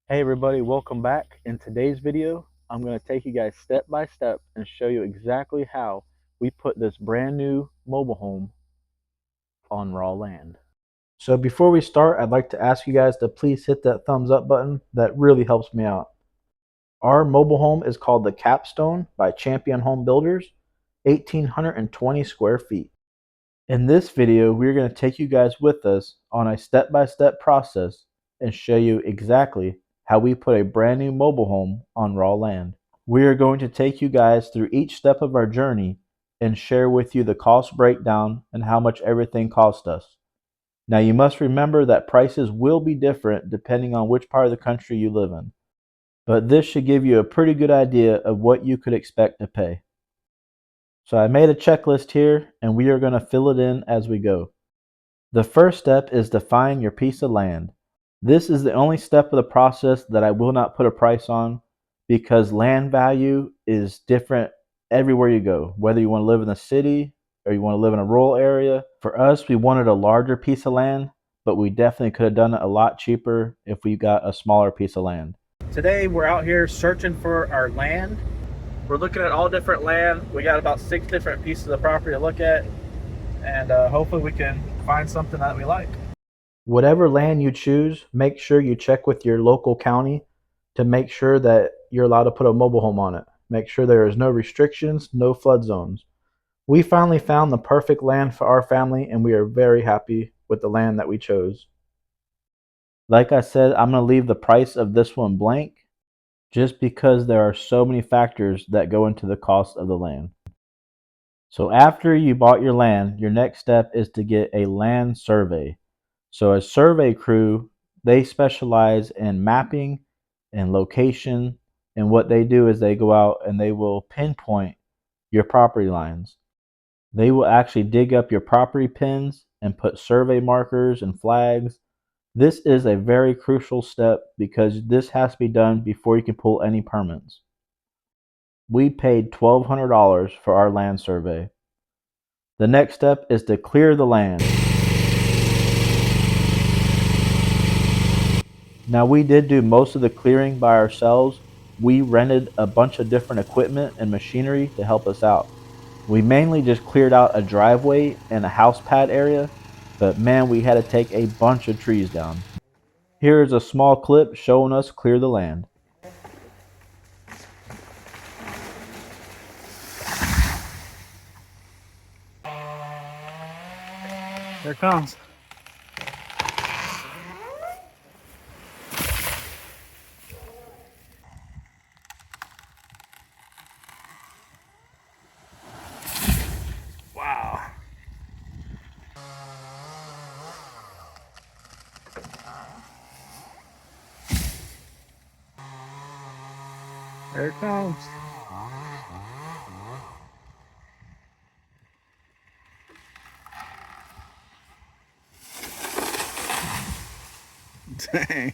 Hey everybody, welcome back. In today's video, I'm going to take you guys step by step and show you exactly how we put this brand new mobile home on raw land. So before we start, I'd like to ask you guys to please hit that thumbs up button. That really helps me out. Our mobile home is called the Capstone by Champion Home Builders, 1,820 square feet. In this video, we're going to take you guys with us on a step-by-step process and show you exactly how we put a brand new mobile home on raw land. We are going to take you guys through each step of our journey and share with you the cost breakdown and how much everything cost us. Now you must remember that prices will be different depending on which part of the country you live in, but this should give you a pretty good idea of what you could expect to pay. So I made a checklist here and we are going to fill it in as we go. The first step is to find your piece of land. This is the only step of the process that I will not put a price on because land value is different everywhere you go, whether you want to live in the city or you want to live in a rural area. For us, we wanted a larger piece of land, but we definitely could have done it a lot cheaper if we got a smaller piece of land. Today we're out here searching for our land. We're looking at all different land. We got about 6 different pieces of property to look at, and hopefully we can find something that we like. Whatever land you choose, make sure you check with your local county to make sure that you're allowed to put a mobile home on it. Make sure there is no restrictions, no flood zones. We finally found the perfect land for our family and we are very happy with the land that we chose. Like I said, I'm going to leave the price of this one blank just because there are so many factors that go into the cost of the land. So after you bought your land, your next step is to get a land survey. So a survey crew, they specialize in mapping and location, and what they do is they go out and they will pinpoint your property lines. They will actually dig up your property pins and put survey markers and flags. This is a very crucial step because this has to be done before you can pull any permits. We paid $1,200 for our land survey. The next step is to clear the land. Now we did do most of the clearing by ourselves. We rented a bunch of different equipment and machinery to help us out. We mainly just cleared out a driveway and a house pad area, but man, we had to take a bunch of trees down. Here is a small clip showing us clear the land. Here it comes. Wow. There it comes. Dang.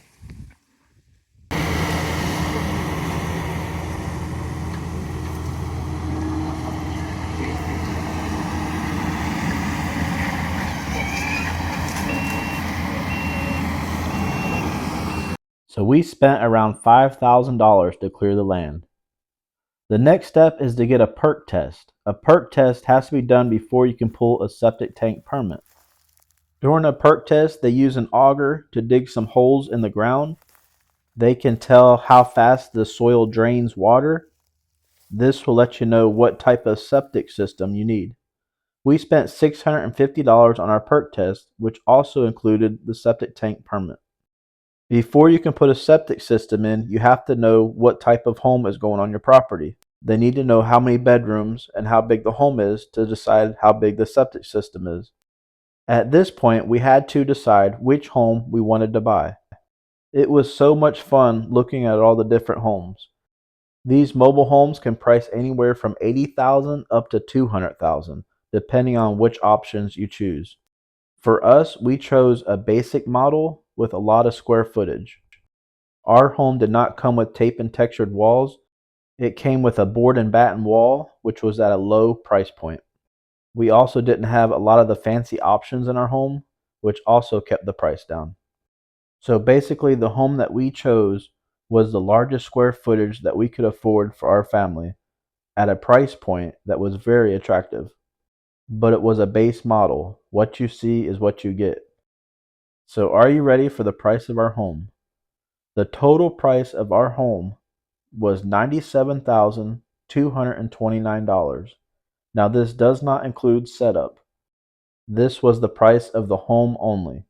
So we spent around $5,000 to clear the land. The next step is to get a perk test. A perk test has to be done before you can pull a septic tank permit. During a perk test, they use an auger to dig some holes in the ground. They can tell how fast the soil drains water. This will let you know what type of septic system you need. We spent $650 on our perk test, which also included the septic tank permit. Before you can put a septic system in, you have to know what type of home is going on your property. They need to know how many bedrooms and how big the home is to decide how big the septic system is. At this point, we had to decide which home we wanted to buy. It was so much fun looking at all the different homes. These mobile homes can price anywhere from $80,000 up to $200,000, depending on which options you choose. For us, we chose a basic model with a lot of square footage. Our home did not come with tape and textured walls. It came with a board and batten wall, which was at a low price point. We also didn't have a lot of the fancy options in our home, which also kept the price down. So basically, the home that we chose was the largest square footage that we could afford for our family at a price point that was very attractive. But it was a base model. What you see is what you get. So are you ready for the price of our home? The total price of our home was $97,229. Now this does not include setup. This was the price of the home only.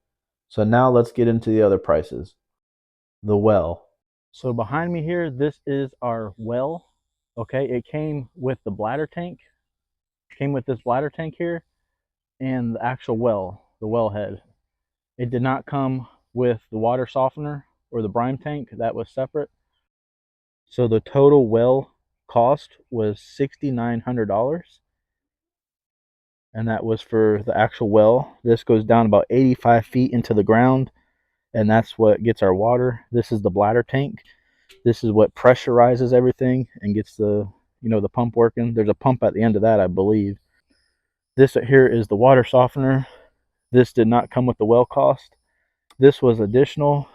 So now let's get into the other prices. The well. So behind me here, this is our well. Okay, it came with the bladder tank. Came with this bladder tank here and the actual well, the well head. It did not come with the water softener or the brine tank. That was separate. So the total well cost was $6,900. And that was for the actual well. This goes down about 85 feet into the ground, and that's what gets our water. This is the bladder tank. This is what pressurizes everything and gets the the pump working. There's a pump at the end of that, I believe. This right here is the water softener. This did not come with the well cost. This was additional.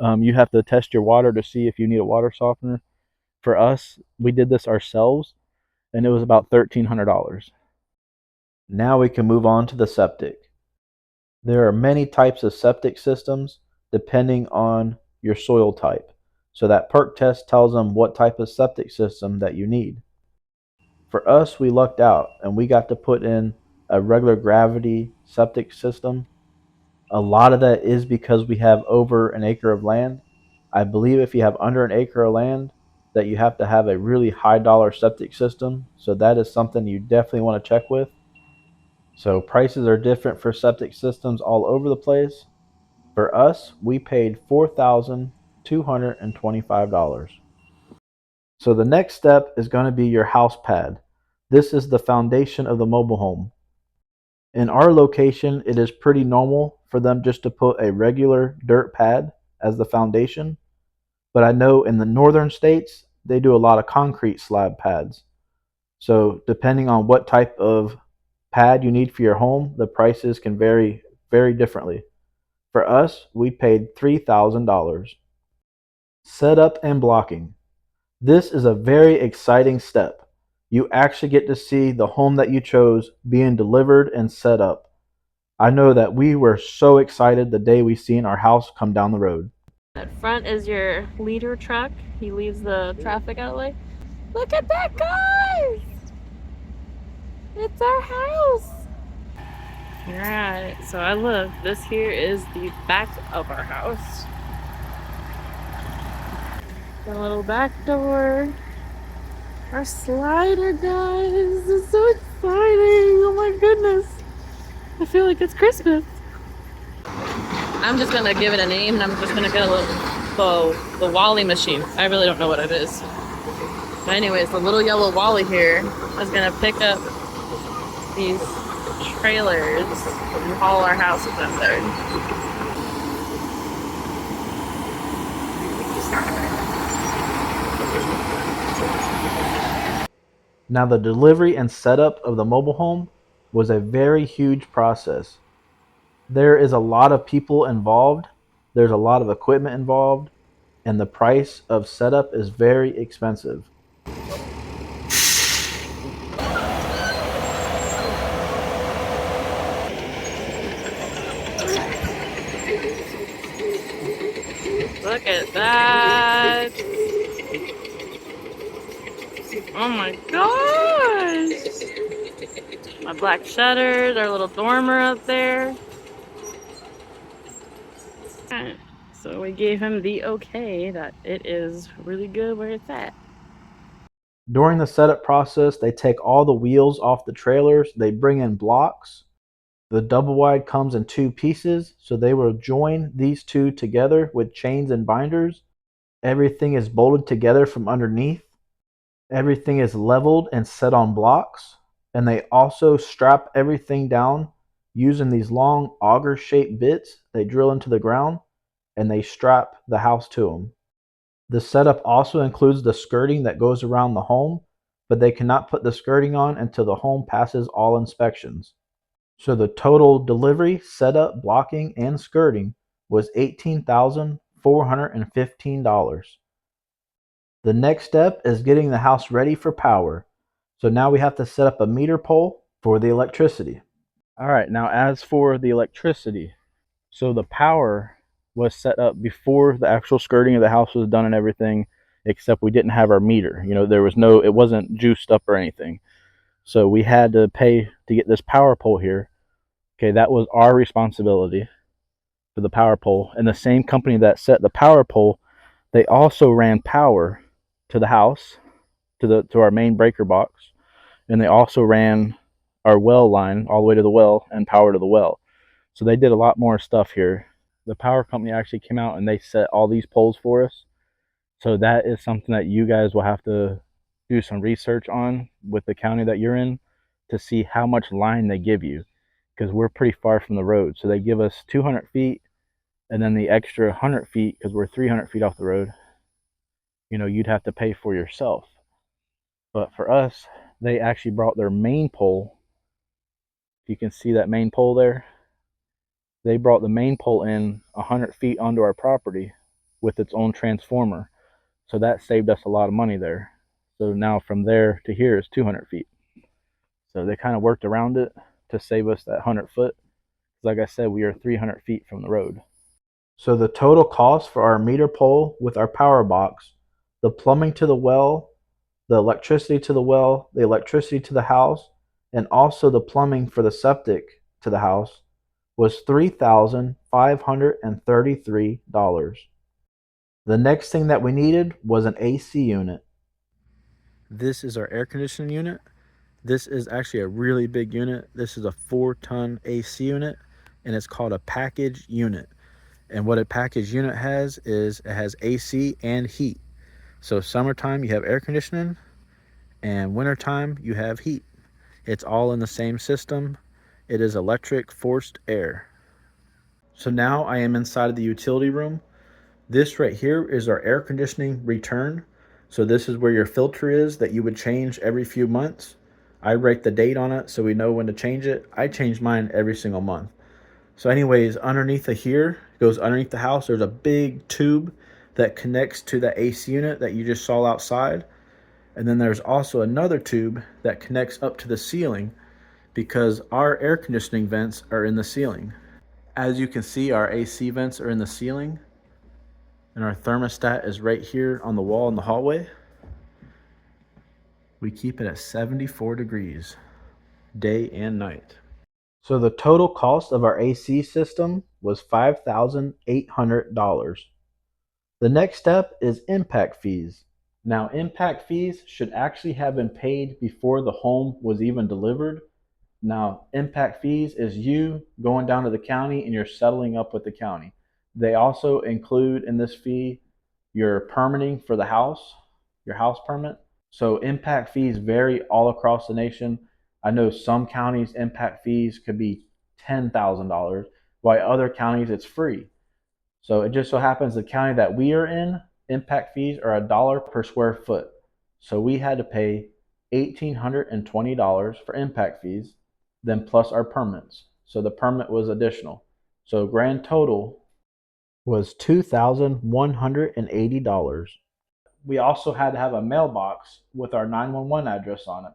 You have to test your water to see if you need a water softener. For us, we did this ourselves, and it was about $1,300. Now we can move on to the septic. There are many types of septic systems depending on your soil type. So that perk test tells them what type of septic system that you need. For us, we lucked out and we got to put in a regular gravity septic system. A lot of that is because we have over an acre of land. I believe if you have under an acre of land, that you have to have a really high dollar septic system. So that is something you definitely want to check with. So prices are different for septic systems all over the place. For us, we paid $4,225. So the next step is going to be your house pad. This is the foundation of the mobile home. In our location, it is pretty normal for them just to put a regular dirt pad as the foundation. But I know in the northern states, they do a lot of concrete slab pads. So depending on what type of pad you need for your home, the prices can vary very differently. For us, we paid $3,000. Setup and blocking. This is a very exciting step. You actually get to see the home that you chose being delivered and set up. I know that we were so excited the day we seen our house come down the road. At front is your leader truck. He leaves the traffic out of the way. Look at that, guys! It's our house! Alright, so I look. This here is the back of our house. The little back door. Our slider, guys. This is so exciting. Oh my goodness. I feel like it's Christmas. I'm just gonna give it a name and I'm just gonna get the Wally machine. I really don't know what it is. But anyways, the little yellow Wally here is gonna pick up these trailers and haul our houses up there. Now the delivery and setup of the mobile home was a very huge process. There is a lot of people involved, there's a lot of equipment involved, and the price of setup is very expensive. Look at that. Oh my gosh. My black shutters, our little dormer up there. Alright, so we gave him the okay that it is really good where it's at. During the setup process, they take all the wheels off the trailers, they bring in blocks. The double wide comes in two pieces, so they will join these two together with chains and binders. Everything is bolted together from underneath. Everything is leveled and set on blocks. And they also strap everything down using these long auger shaped bits they drill into the ground, and they strap the house to them. The setup also includes the skirting that goes around the home, but they cannot put the skirting on until the home passes all inspections. So the total delivery, setup, blocking, and skirting was $18,415. The next step is getting the house ready for power. So now we have to set up a meter pole for the electricity. All right, now as for the electricity, so the power was set up before the actual skirting of the house was done and everything, except we didn't have our meter. There was no, it wasn't juiced up or anything. So we had to pay to get this power pole here. Okay, that was our responsibility for the power pole. And the same company that set the power pole, they also ran power to the house, to our main breaker box, and they also ran our well line all the way to the well and power to the well. So they did a lot more stuff here. The power company actually came out and they set all these poles for us. So that is something that you guys will have to do some research on with the county that you're in to see how much line they give you, because we're pretty far from the road. So they give us 200 feet and then the extra 100 feet, because we're 300 feet off the road, you'd have to pay for yourself. But for us, they actually brought their main pole. If you can see that main pole there, they brought the main pole in 100 feet onto our property with its own transformer. So that saved us a lot of money there. So now from there to here is 200 feet. So they kind of worked around it to save us that 100 foot. Like I said, we are 300 feet from the road. So the total cost for our meter pole with our power box, the plumbing to the well, the electricity to the well, the electricity to the house, and also the plumbing for the septic to the house was $3,533. The next thing that we needed was an AC unit. This is our air conditioning unit. This is actually a really big unit. This is a 4-ton AC unit, and it's called a package unit. And what a package unit has is it has AC and heat. So summertime you have air conditioning, and wintertime you have heat. It's all in the same system. It is electric forced air. So now I am inside of the utility room. This right here is our air conditioning return. So this is where your filter is that you would change every few months. I write the date on it so we know when to change it. I change mine every single month. So anyways, underneath of here, goes underneath the house, there's a big tube that connects to the AC unit that you just saw outside. And then there's also another tube that connects up to the ceiling, because our air conditioning vents are in the ceiling. As you can see, our AC vents are in the ceiling, and our thermostat is right here on the wall in the hallway. We keep it at 74 degrees, day and night. So the total cost of our AC system was $5,800. The next step is impact fees. Now, impact fees should actually have been paid before the home was even delivered. Now, impact fees is you going down to the county and you're settling up with the county. They also include in this fee your permitting for the house, your house permit. So impact fees vary all across the nation. I know some counties impact fees could be $10,000, while other counties it's free. So it just so happens the county that we are in, impact fees are $1 per square foot. So we had to pay $1,820 for impact fees, then plus our permits. So the permit was additional. So grand total was $2,180. We also had to have a mailbox with our 911 address on it.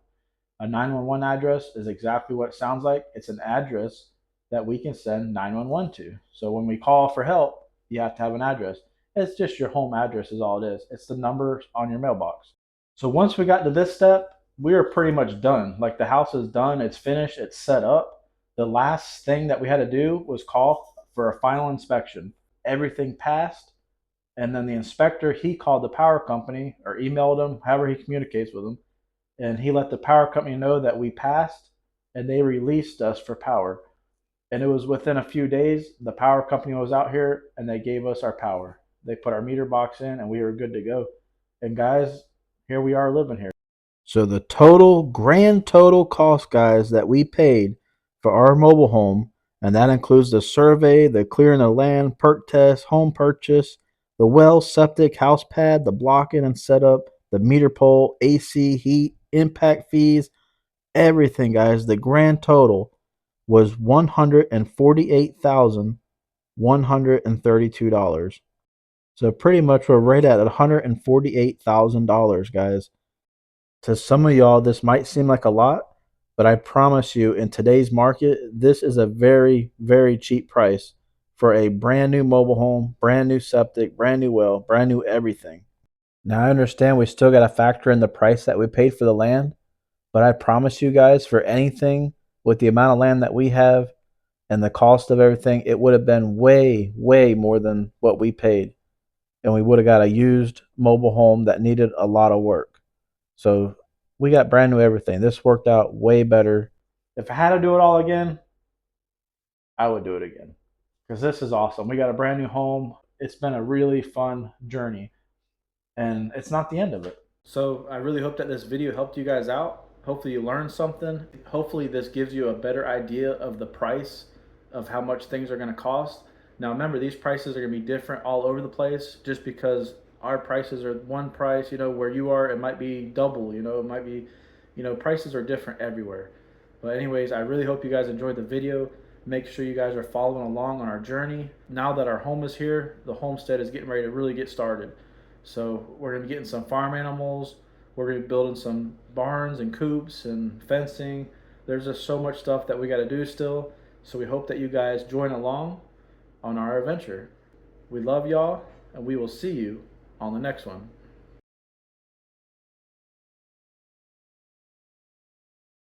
A 911 address is exactly what it sounds like. It's an address that we can send 911 to. So when we call for help, you have to have an address. It's just your home address is all it is. It's the number on your mailbox. So once we got to this step, we are pretty much done. Like the house is done, it's finished, it's set up. The last thing that we had to do was call for a final inspection. Everything passed. And then the inspector, he called the power company or emailed them, however he communicates with them, and he let the power company know that we passed, and they released us for power. And it was within a few days, the power company was out here and they gave us our power. They put our meter box in and we were good to go. And guys, here we are living here. So the grand total cost, guys, that we paid for our mobile home, and that includes the survey, the clearing the land, perk test, home purchase, the well, septic, house pad, the blocking and setup, the meter pole, AC, heat, impact fees, everything, guys. The grand total was $148,132. So pretty much we're right at $148,000, guys. To some of y'all, this might seem like a lot, but I promise you, in today's market, this is a very, very cheap price for a brand new mobile home, brand new septic, brand new well, brand new everything. Now, I understand we still got to factor in the price that we paid for the land, but I promise you guys, for anything with the amount of land that we have and the cost of everything, it would have been way, way more than what we paid. And we would have got a used mobile home that needed a lot of work. So we got brand new everything. This worked out way better. If I had to do it all again, I would do it again because this is awesome. We got a brand new home. It's been a really fun journey, and it's not the end of it. So I really hope that this video helped you guys out. Hopefully you learned something. Hopefully this gives you a better idea of the price of how much things are going to cost. Now remember, these prices are going to be different all over the place just because our prices are one price, where you are, it might be double, it might be, prices are different everywhere. But anyways, I really hope you guys enjoyed the video. Make sure you guys are following along on our journey. Now that our home is here, the homestead is getting ready to really get started. So we're going to be getting some farm animals. We're going to be building some barns and coops and fencing. There's just so much stuff that we got to do still. So we hope that you guys join along on our adventure. We love y'all, and we will see you on the next one.